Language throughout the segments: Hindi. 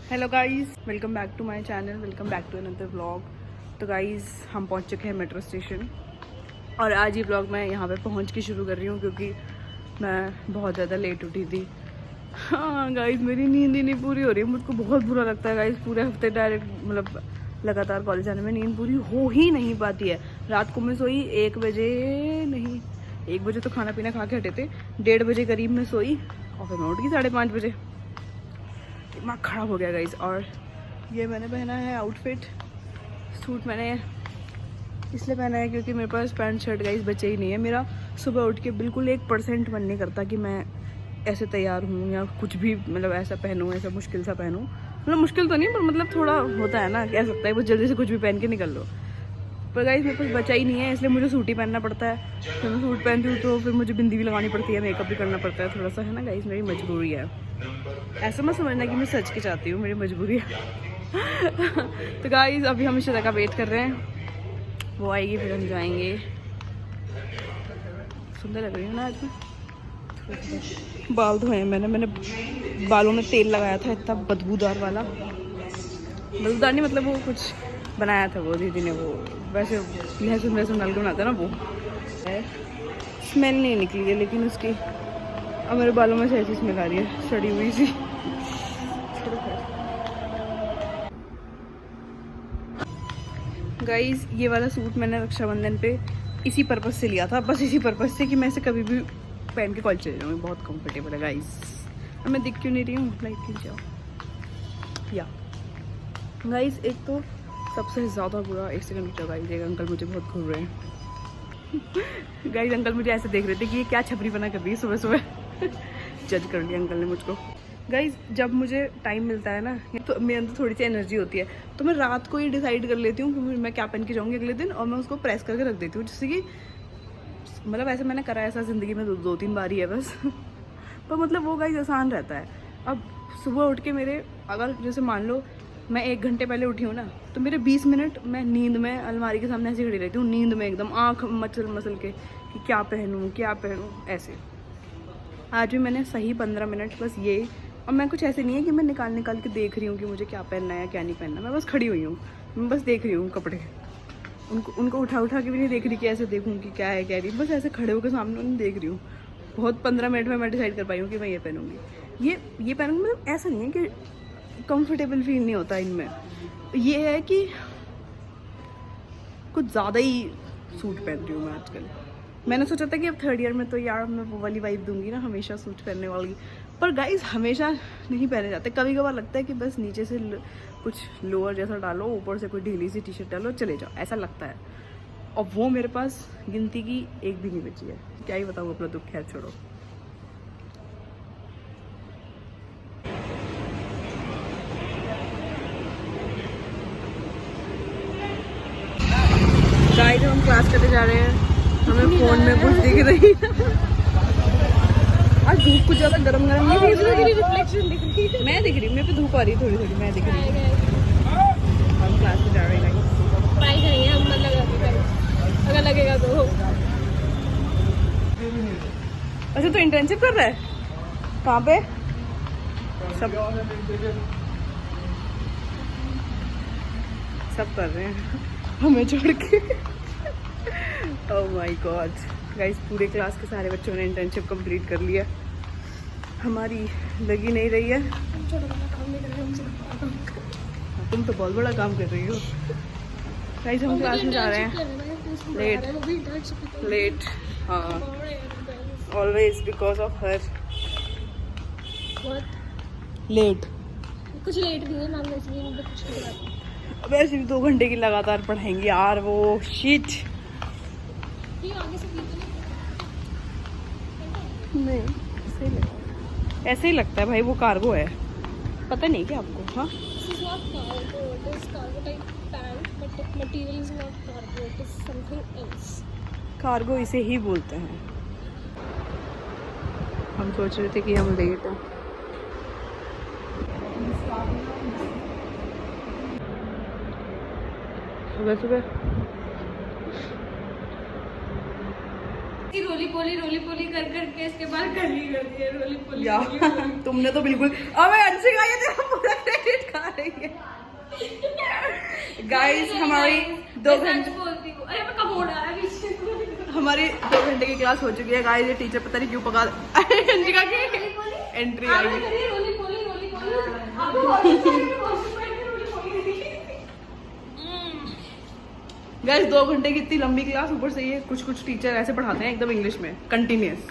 Hello guys, welcome back to my channel, welcome back to another vlog. तो गाइस हम पहुंच चुके हैं मेट्रो स्टेशन और आज ये व्लॉग मैं यहाँ पे पहुँच के शुरू कर रही हूँ क्योंकि मैं बहुत ज़्यादा लेट उठी थी। हाँ गाइस, मेरी नींद ही नहीं पूरी हो रही है। मुझको बहुत बुरा लगता है गाइस, पूरे हफ्ते डायरेक्ट मतलब लगातार कॉलेज जाने में नींद पूरी हो ही नहीं पाती है। रात को मैं सोई 1 बजे, नहीं 1 बजे तो खाना पीना खा के हटे थे, 1:30 बजे करीब मैं सोई और फिर मैं उठ गई 5:30 बजे। दिमाग खराब हो गया गाइस। और ये मैंने पहना है आउटफिट, सूट मैंने इसलिए पहना है क्योंकि मेरे पास पैंट शर्ट गाइस बचे ही नहीं है। मेरा सुबह उठ के बिल्कुल 1% मन नहीं करता कि मैं ऐसे तैयार हूँ या कुछ भी मतलब ऐसा पहनूँ, ऐसा मुश्किल सा पहनूँ। मतलब मुश्किल तो नहीं पर मतलब थोड़ा होता है ना, कह सकता है वो जल्दी से कुछ भी पहन के निकल लो। पर गाइस मेरे पास बचा ही नहीं है, इसलिए मुझे सूट ही पहनना पड़ता है। फिर मैं सूट पहनती हूँ तो फिर मुझे बिंदी भी लगानी पड़ती है, मेकअप भी करना पड़ता है थोड़ा सा, है ना गाइस, मेरी मजबूरी है। ऐसा मत समझना कि मैं सच के चाहती हूँ, मेरी मजबूरी है। तो गाइस अभी हम इशिता का वेट कर रहे हैं, वो आएगी फिर हम जाएंगे। सुंदर लग रही हूँ ना आज मैं। बाल धोए मैंने बालों में तेल लगाया था इतना बदबूदार वाला, बदबूदार नहीं मतलब वो कुछ बनाया था वो दीदी ने, वो वैसे लहसुन वहसुन डाल के बनाता है ना वो। स्मेल नहीं निकली है लेकिन उसकी, अब मेरे बालों में से ऐसी स्मेल आ रही है सड़ी हुई सी। गाइस ये वाला सूट मैंने रक्षाबंधन पे इसी पर्पज से लिया था, बस इसी पर्पज से कि मैं इसे कभी भी पहन के कॉलेज चले जाऊँगी। बहुत कंफर्टेबल है गाइस। और मैं दिख क्यों नहीं रही हूँ, लाइट खींच जाओ या गाइस। एक तो सबसे ज़्यादा बुरा, एक सेकंड रुको गाइस, एक अंकल मुझे बहुत घूर रहे हैं। गाइस अंकल मुझे ऐसे देख रहे थे कि ये क्या छपरी बना कर रही है सुबह सुबह। जज कर लिया अंकल ने मुझको। गाइस जब मुझे टाइम मिलता है ना, तो मेरे अंदर थोड़ी सी एनर्जी होती है, तो मैं रात को ही डिसाइड कर लेती हूँ कि मैं क्या पहन के जाऊँगी अगले दिन, और मैं उसको प्रेस करके रख देती हूँ। जैसे कि मतलब ऐसे मैंने करा, ऐसा ज़िंदगी में 2-3 बार ही है बस। पर मतलब वो गाइस आसान रहता है। अब सुबह उठ के मेरे, अगर जैसे मान लो मैं 1 घंटे पहले उठी हूँ ना, तो मेरे 20 मिनट मैं नींद में अलमारी के सामने ऐसे खड़ी रहती हूँ, नींद में एकदम आँख मसल के कि क्या पहनूँ ऐसे। आज भी मैंने सही 15 मिनट बस ये, और मैं कुछ ऐसे नहीं है कि मैं निकाल के देख रही हूँ कि मुझे क्या पहनना है या क्या नहीं पहनना। मैं बस खड़ी हुई हूँ, मैं बस देख रही हूँ कपड़े, उनको उठा के भी नहीं देख रही कि ऐसे देखूँ कि क्या है क्या नहीं, बस ऐसे खड़े होकर सामने उन्हें देख रही हूँ। बहुत 15 मिनट में मैं डिसाइड कर पाई हूँ कि मैं ये पहनूँगी, ये पहनूँगी। मतलब ऐसा नहीं है कि कंफर्टेबल फील नहीं होता इनमें, ये है कि कुछ ज़्यादा ही सूट पहन रही हूँ मैं आजकल। मैंने सोचा था कि अब 3rd ईयर में तो यार मैं वो वाली वाइब दूंगी ना, हमेशा सूट पहनने वाली। पर गाइस हमेशा नहीं पहने जाते, कभी कभार लगता है कि बस नीचे से कुछ लोअर जैसा डालो, ऊपर से कोई ढीली सी टी-शर्ट डालो, चले जाओ, ऐसा लगता है। और वो मेरे पास गिनती की एक भी नहीं बची है। क्या ही बताऊँ अपना दुख, खैर छोड़ो। गाइस हम क्लास करने जा रहे हैं, हमें फोन में कुछ दिख रही है। आज धूप कुछ ज्यादा गरम नहीं दिख रही, रिफ्लेक्शन दिख रही है। मैं दिख रही हूँ, मेरे पे धूप आ रही है थोड़ी, मैं दिख रही हूँ। हम क्लास में जा रहे हैं, ट्राई करेंगे हम, मन लगा के अगर लगेगा तो। अच्छा तो इंटर्नशिप कर रहा है कहाँ पे? सब कर रहे हैं हमें छोड़ के। ओह माय गॉड गाइस, पूरे क्लास के सारे बच्चों ने इंटर्नशिप कंप्लीट कर लिया, हमारी लगी नहीं रही है। तुम तो बहुत बड़ा काम कर रही हो। गाइस हम क्लास में जा रहे हैं लेट। हाँ always because of her late. कुछ लेट नहीं है मैम, इसलिए कुछ नहीं। वैसे भी 2 घंटे की लगातार पढ़ाएंगे यार, वो शिट। नहीं ऐसे ही लगता है भाई, वो कार्गो है, पता नहीं क्या आपको? हाँ कार्गो इसे ही बोलते हैं। हम सोच रहे थे कि हम लेट हैं। सुबह रोली पोली कर के इसके बाद कर्ली कर दिया। रोली पोली तुमने तो बिल्कुल, अबे अंशिका ये तेरा पूरा क्रेडिट खा गाइस हमारी 2 घंटे बोलती हूँ, अरे मैं कमोड आ रहा है पीछे। हमारी 2 घंटे की क्लास हो चुकी है गाइस। ये टीचर पता नहीं क्यों पका अंशिका की एंट्री आई है। रोली पोली रोली पोली आपको गाइस 2 घंटे की इतनी लंबी क्लास, ऊपर से ये कुछ कुछ टीचर ऐसे पढ़ाते हैं एकदम इंग्लिश में कंटिन्यूअस।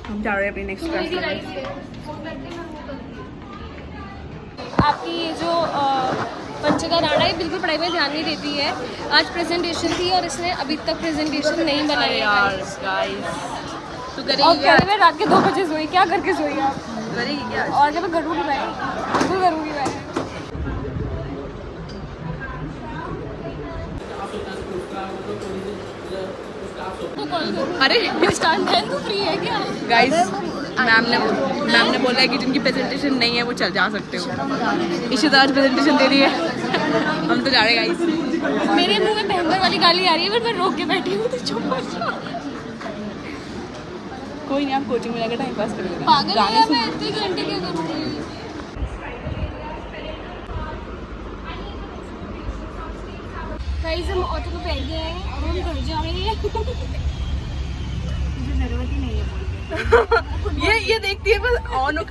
हम जा रहे हैं अपनी नेक्स्ट क्लास में। आपकी ये जो पंचका राणा है बिल्कुल पढ़ाई में ध्यान नहीं देती है। आज प्रेजेंटेशन थी और इसने अभी तक प्रेजेंटेशन नहीं बनाई है यार गाइस तो और करेगी क्या? मैं रात के 2 बजे सोई, क्या करके सोई आप? करेगी क्या? और जब मैं करूँगी मैं बिल्कुल करूँगी मैं। अरे स्टार्ट है तो फ्री है क्या? गाइस मैम ने बोला है कि जिनकी प्रेजेंटेशन नहीं है वो चल जा सकते हो। इशिता आज प्रेजेंटेशन दे रही है, हम तो जा रहे हैं गाइस। मेरे मुंह में भयंकर वाली गाली आ रही है पर मैं रोक के बैठी हूँ, तो चुप हो जाओ। कोई नहीं, आप कोचिंग में जाकर टाइम पास कर लेना। पागल है, मैं इतने घंटे क्यों करूँगी? गाइस हम ऑटो में बैठ गए हैं और हम घर जा रहे हैं। मुझे जरूरत ही नहीं है। ये देखती है बस,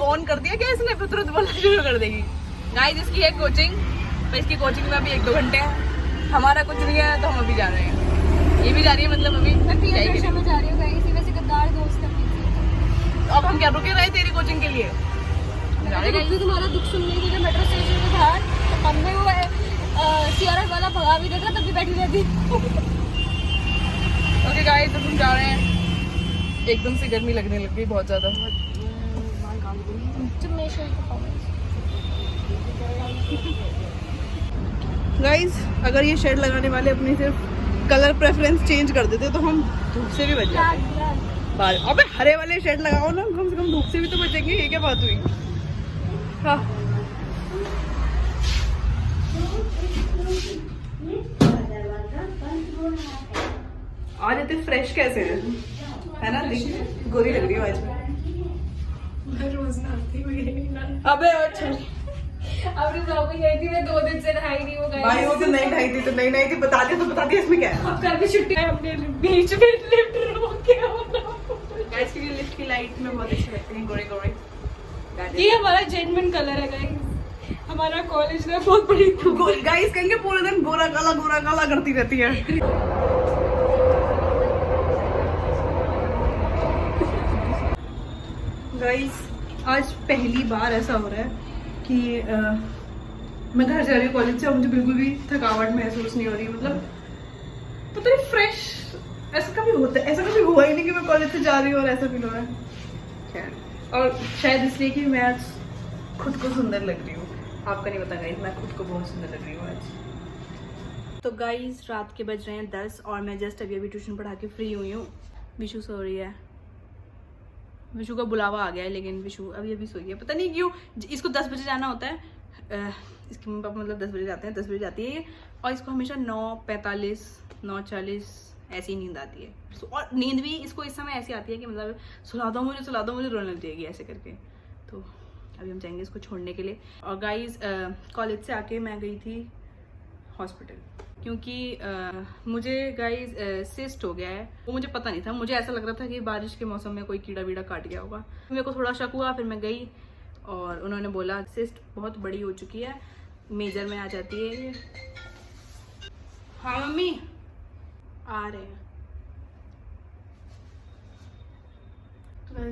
ऑन कर दिया क्या इसने, फिर तुरंत बोलना शुरू कर देगी। गाइस इसकी है कोचिंग, तो इसकी कोचिंग में अभी 1-2 घंटे हैं। हमारा कुछ नहीं है तो हम अभी जा रहे हैं। ये भी जा रही है, मतलब अभी जाएगी। मैं जा रही हूँ गाइस, इसी वजह से गद्दार दोस्त है। तो अब हम क्या रुके रहे तेरी कोचिंग के लिए? जा रहे हैं। तुम्हारा दुख सुनने के लिए मेट्रो स्टेशन पे बाहर हमने वो सीआरएफ वाला भगा भी देखा तब भी बैठी रहती। ओके गाइस, तो हम जा रहे हैं। एकदम से गर्मी लगने लग गई बहुत ज्यादा। गाइस अगर ये शेड लगाने वाले अपनी सिर्फ कलर प्रेफरेंस चेंज कर देते तो हम धूप से भी बच जाते। अबे हरे वाले शेड लगाओ ना, कम से कम धूप से भी तो बचेंगे। ये क्या बात हुई? हाँ आज इतने फ्रेश कैसे है ना? देख गोरी लग रही हो आज। रोज नहाती हुई। अबे अच्छा अपने ब्लॉग में गई थी, मैं 2 दिन से नहाई नहीं। वो गई भाई वो तो नहीं नहाई थी, तो नहीं नहाई थी, बता दिया इसमें क्या है। अब कल भी छुट्टी है, हमने बीच में लिफ्ट रोक के गाइस की लिफ्ट की लाइट में बहुत अच्छी लगती है, गोरे गोरे। ये हमारा जेन्युइन कलर है गाइस। हमारा कॉलेज में बहुत बड़ी गाइस कहेंगे पूरे दिन गोरा काला करती रहती है। गाइस आज पहली बार ऐसा हो रहा है कि मैं घर जा रही हूँ कॉलेज से और मुझे बिल्कुल भी थकावट महसूस नहीं हो रही। मतलब पता नहीं फ्रेश ऐसा कभी होता है, ऐसा कभी हुआ ही नहीं कि मैं कॉलेज से जा रही हूँ और ऐसा फील हो रहा है। खैर, और शायद इसलिए कि मैं आज खुद को सुंदर लग रही हूँ। आपका नहीं पता गाइस, मैं खुद को बहुत सुंदर लग रही हूँ आज। तो गाइस रात के बज रहे हैं 10 और मैं जस्ट अभी ट्यूशन पढ़ा के फ्री हुई हूँ। विशु सो रही है, विशु का बुलावा आ गया है, लेकिन विशु अभी सो गया। पता नहीं क्यों, इसको 10 बजे जाना होता है। इसके मम्मी पापा मतलब 10 बजे जाते हैं, 10 बजे जाती है और इसको हमेशा 9:45 9:40 ऐसी नींद आती है। और नींद भी इसको इस समय ऐसी आती है कि मतलब सुला दो मुझे रोने लग जाएगी ऐसे करके। तो अभी हम जाएंगे इसको छोड़ने के लिए। और गाइज कॉलेज से आके मैं गई थी हॉस्पिटल, क्योंकि मुझे गाइज सिस्ट हो गया है। वो मुझे पता नहीं था, मुझे ऐसा लग रहा था कि बारिश के मौसम में कोई कीड़ा वीड़ा काट गया होगा। मेरे को थोड़ा शक हुआ, फिर मैं गई और उन्होंने बोला सिस्ट बहुत बड़ी हो चुकी है, मेजर में आ जाती है ये। हाँ मम्मी आ रहे हैं।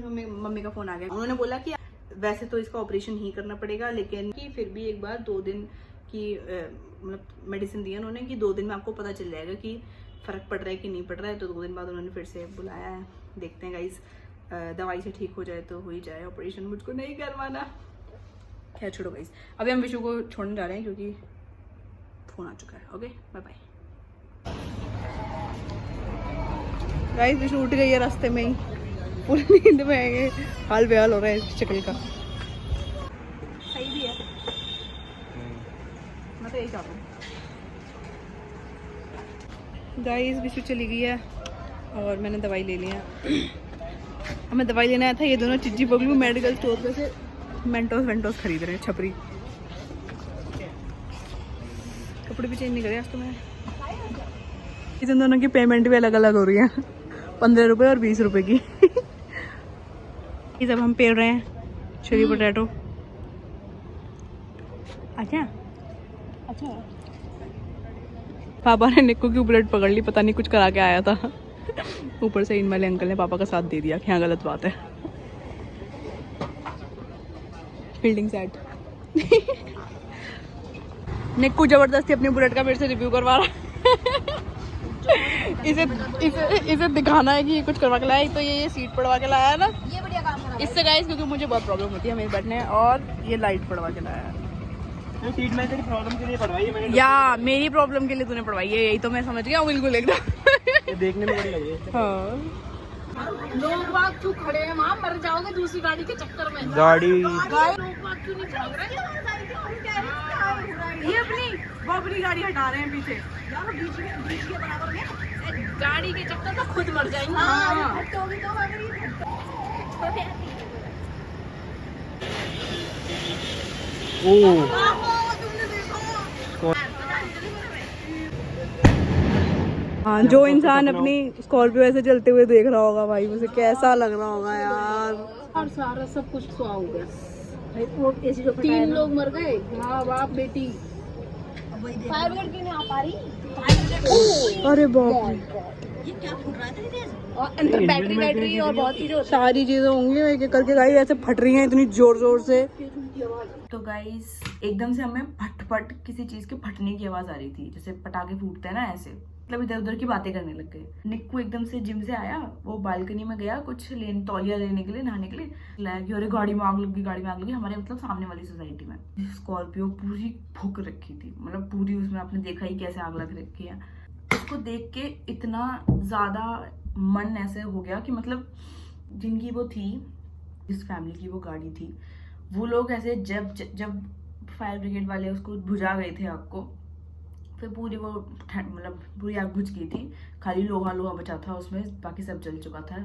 तो मम्मी का फोन आ गया। उन्होंने बोला कि वैसे तो इसका ऑपरेशन ही करना पड़ेगा, लेकिन कि फिर भी एक बार 2 दिन की मतलब मेडिसिन दी है उन्होंने कि 2 दिन में आपको पता चल जाएगा कि फ़र्क पड़ रहा है कि नहीं पड़ रहा है। तो 2 दिन बाद उन्होंने फिर से बुलाया है। देखते हैं गाइस, दवाई से ठीक हो जाए तो हो ही जाए ऑपरेशन, मुझको नहीं करवाना। खैर छोड़ो गाइस, अभी हम विशु को छोड़ने जा रहे हैं क्योंकि फ़ोन आ चुका है। Okay bye bye. Guys Vishu उठ गई है रास्ते में ही, पूरी नींद में है, हाल बेहाल हो रहा है इस शक्ल का। सही भी है, मैं तो यही चाहता हूँ। गाइस विशु चली गई है और मैंने दवाई ले लिया। हमें दवाई लेना आया था, ये दोनों चिज्जी बबलू मेडिकल स्टोर पे से मेंटोस वेंटोस खरीद रहे हैं, छपरी। कपड़े भी चेंज नहीं करे आज तो मैं। इन दोनों की पेमेंट भी अलग अलग हो रही है, 15 रुपये और 20 रुपये की। ये सब हम पेड़ रहे हैं चेरी पोटैटो। अच्छा अच्छा, पापा ने निक्कू की बुलेट पकड़ ली, पता नहीं कुछ करा के आया था। ऊपर से इन वाले अंकल ने पापा का साथ दे दिया कि हाँ गलत बात है। Fielding set. निक्कू जबरदस्ती अपनी बुलेट का मेरे से रिव्यू करवा रहा है। इसे दिखाना है कि ये कुछ करवा के लाया है। तो ये सीट पड़वा के लाया है ना, ये बढ़िया काम करा इससे गाइस, क्योंकि मुझे बहुत प्रॉब्लम होती है मेरे बैठने, और ये लाइट पड़वा के लाया है। ये सीट मैंने तेरी प्रॉब्लम के लिए पड़वाई है मैंने। या मेरी प्रॉब्लम के लिए तूने पड़वाई है, यही तो मैं समझ गया हूँ बिल्कुल एकदम। ये देखने में बड़ी लग रही है। हाँ लोग बाग क्यों खड़े हैं वहाँ, मर जाओगे दूसरी गाड़ी के चक्कर में। गाड़ी लोग बाग क्यों नहीं भाग रहे? ये वो अपनी गाड़ी हटा रहे हैं पीछे। गाड़ी के चक्कर में खुद मर जाएंगे। हाँ। हाँ, जो इंसान अपनी स्कॉर्पियो ऐसे चलते हुए देख रहा होगा भाई, उसे कैसा लग रहा होगा यार। और सारा सब कुछ सुहा हो गया। 3 लोग मर गए, माँ बाप बेटी। फायर ब्रिगेड क्यों नहीं आ पा रही? अरे बाप, और अंदर बैटरी और बहुत चीजें होती सारी चीजें होंगी एक एक करके गाइस ऐसे फट रही हैं इतनी जोर जोर से। तो गाइस एकदम से हमें फट फट किसी चीज के फटने की आवाज आ रही थी, जैसे पटाखे फूटते हैं ना ऐसे, मतलब इधर उधर की बातें करने लग गए। निक्कू एकदम से जिम से आया, वो बालकनी में गया कुछ तौलिया लेने के लिए, नहाने के लिए, लाया कि अरे गाड़ी में आग लगी, गाड़ी में आग लगी। हमारे मतलब सामने वाली सोसाइटी में स्कॉर्पियो पूरी फूक रखी थी, मतलब पूरी, उसमें आपने देखा ही कैसे आग लग रखी है। उसको देख के इतना ज्यादा मन ऐसे हो गया कि मतलब जिनकी वो थी, जिस फैमिली की वो गाड़ी थी, वो लोग ऐसे जब फायर ब्रिगेड वाले उसको बुझा गए थे आग को, फिर पूरी वो मतलब पूरी आग बुझ गई थी, खाली लोहा लोहा बचा था उसमें, बाकी सब जल चुका था।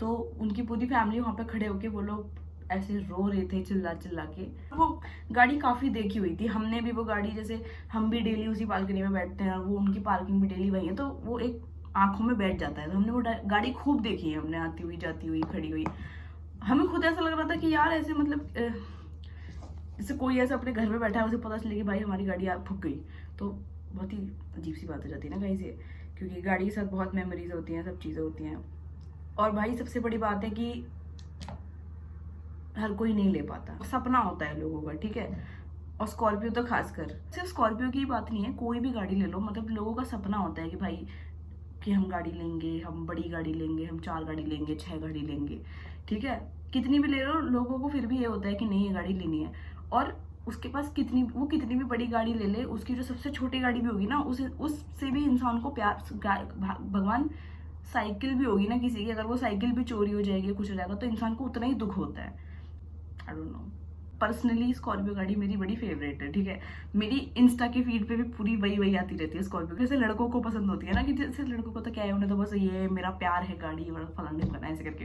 तो उनकी पूरी फैमिली वहाँ पे खड़े होके वो लोग ऐसे रो रहे थे चिल्ला चिल्ला के। वो गाड़ी काफ़ी देखी हुई थी, हमने भी वो गाड़ी, जैसे हम भी डेली उसी बालकनी में बैठते हैं, वो उनकी पार्किंग भी डेली वही है, तो वो एक आंखों में बैठ जाता है। तो हमने वो गाड़ी खूब देखी है, हमने आती हुई जाती हुई खड़ी हुई। हमें खुद ऐसा लग रहा था कि यार ऐसे मतलब जैसे कोई ऐसे अपने घर में बैठा है, उसे पता चले कि भाई हमारी गाड़ी फूक गई, तो बहुत ही अजीब सी बात हो जाती है ना कहीं से, क्योंकि गाड़ी के साथ बहुत मेमोरीज होती हैं, सब चीज़ें होती हैं। और भाई सबसे बड़ी बात है कि हर कोई नहीं ले पाता, सपना होता है लोगों का, ठीक है। और स्कॉर्पियो तो खासकर, सिर्फ स्कॉर्पियो की बात नहीं है, कोई भी गाड़ी ले लो, मतलब लोगों का सपना होता है कि भाई कि हम गाड़ी लेंगे, हम बड़ी गाड़ी लेंगे, हम 4 गाड़ी लेंगे, 6 गाड़ी लेंगे, ठीक है। कितनी भी ले लो, लोगों को फिर भी ये होता है कि नहीं ये गाड़ी लेनी है। और उसके पास कितनी भी बड़ी गाड़ी ले ले, उसकी जो सबसे छोटी गाड़ी भी होगी ना, उससे भी इंसान को प्यार, भगवान साइकिल भी होगी ना किसी की, अगर वो साइकिल भी चोरी हो जाएगी, कुछ हो जाएगा, तो इंसान को उतना ही दुख होता है। I don't know, personally Scorpio गाड़ी मेरी बड़ी फेवरेट है, ठीक है। मेरी इंस्टा के फीड पे भी पूरी वही आती रहती है स्कॉर्पियो। जैसे लड़कों को पसंद होती है ना, कि जैसे लड़कों को तो क्या है, उन्हें तो बस ये मेरा प्यार है गाड़ी, फलाने फलाना ऐसे करके।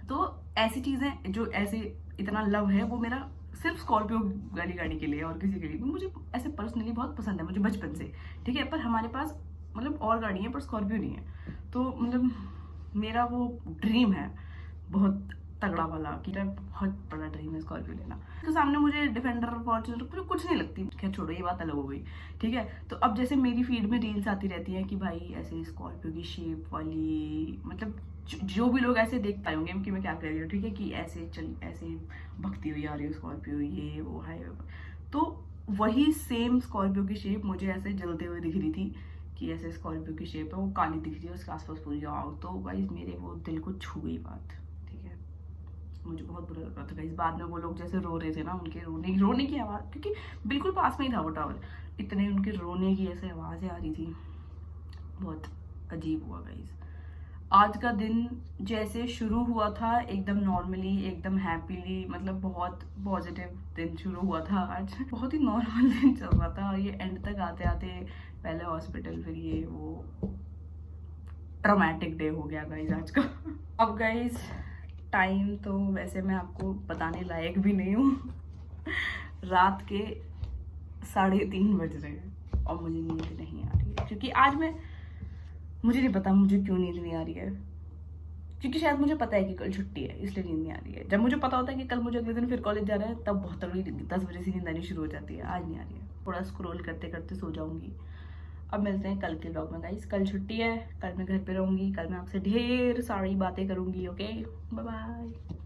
तो ऐसी चीजें जो ऐसे इतना लव है, वो मेरा सिर्फ स्कॉर्पियो गाड़ी के लिए, और किसी के लिए मुझे ऐसे पर्सनली बहुत पसंद है, मुझे बचपन से, ठीक है। पर हमारे पास मतलब और गाड़ी है, पर स्कॉर्पियो नहीं है। तो मतलब मेरा वो ड्रीम है बहुत तगड़ा वाला, कि बहुत बड़ा ड्रीम है स्कॉर्पियो लेना। तो सामने मुझे डिफेंडर, फॉर्च्यूनर कुछ नहीं लगती, खैर छोड़ो, ये बात अलग हो गई, ठीक है। तो अब जैसे मेरी फीड में रील्स आती रहती हैं कि भाई ऐसे स्कॉर्पियो की शेप वाली, मतलब जो भी लोग ऐसे देख पाए होंगे कि मैं क्या कर रही हूँ, ठीक है, कि ऐसे भगती हुई आ रही है स्कॉर्पियो, ये वो है, तो वही सेम स्कॉर्पियो की शेप मुझे ऐसे जलते हुए दिख रही थी, कि ऐसे स्कॉर्पियो की शेप है, वो काली दिख रही है, उसके आसपास पूरी आग। तो गाइस मेरे वो दिल को छू गई बात, ठीक है। मुझे बहुत बुरा लग रहा था गाइस। बाद में वो लोग जैसे रो रहे थे ना, उनके रोने की आवाज़, क्योंकि बिल्कुल पास में ही था वो टावर, इतने उनके रोने की ऐसे आवाज़ें आ रही थी, बहुत अजीब हुआ गाइस। आज का दिन जैसे शुरू हुआ था एकदम नॉर्मली, एकदम हैप्पीली, मतलब बहुत पॉजिटिव दिन शुरू हुआ था आज, बहुत ही नॉर्मल दिन चल रहा था, और ये एंड तक आते आते पहले हॉस्पिटल, फिर ये वो ट्रॉमेटिक डे हो गया गाइज आज का। अब गाइज टाइम तो वैसे मैं आपको बताने लायक भी नहीं हूँ, रात के 3:30 बज रहे हैं, और मुझे नींद नहीं आ रही है, क्योंकि आज मुझे नहीं पता मुझे क्यों नींद नहीं आ रही है, क्योंकि शायद मुझे पता है कि कल छुट्टी है इसलिए नींद नहीं आ रही है। जब मुझे पता होता है कि कल मुझे अगले दिन फिर कॉलेज जाना है तब बहुत तगड़ी 10 बजे से नींद आनी शुरू हो जाती है। आज नहीं आ रही है, थोड़ा स्क्रॉल करते करते सो जाऊंगी। अब मिलते हैं कल के व्लॉग में गाइस। कल छुट्टी है, कल मैं घर पे रहूंगी, कल मैं आपसे ढेर सारी बातें करूंगी। Okay, bye bye.